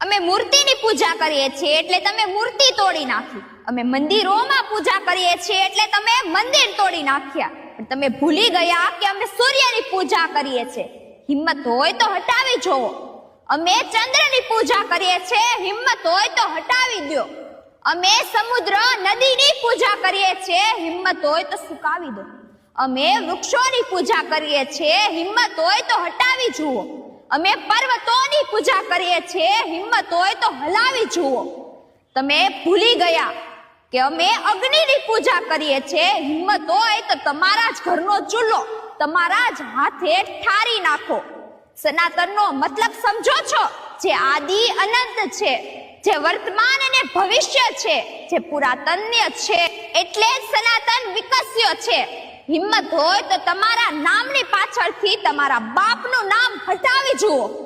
અમે મૂર્તિની પૂજા કરીએ છીએ એટલે તમે મૂર્તિ તોડી નાખી. અમે મંદિરોમાં પૂજા કરીએ છીએ એટલે તમે મંદિર તોડી નાખ્યા. પણ તમે ભૂલી ગયા કે અમે સૂર્યની પૂજા કરીએ છીએ. હિંમત હોય તો હટાવી જોવો. અમે ચંદ્રની પૂજા કરીએ છીએ, હિંમત હોય તો હટાવી દો. અમે સમુદ્ર નદીની પૂજા કરીએ છીએ, હિંમત હોય તો સુકાવી દો. અમે વૃક્ષોની પૂજા કરીએ છીએ, હિંમત હોય તો હટાવી જુઓ. અમે પર્વતોની પૂજા કરીએ છીએ, હિંમત હોય તો હલાવી જુઓ. તમે ભૂલી ગયા કે અમે અગ્નિની પૂજા કરીએ છીએ, હિંમત હોય તો તમારા જ ઘરનો ચૂલો તમારા જ હાથે ઠારી નાખો. સનાતનનો મતલબ સમજો છો? જે આદિ અનંત છે, જે વર્તમાન અને ભવિષ્ય છે, જે પુરાતન્ય છે, એટલે જ સનાતન વિકસ્યો છે. હિંમત હોય તો તમારા નામની પાછળથી તમારા બાપનું નામ હટાવી જુઓ.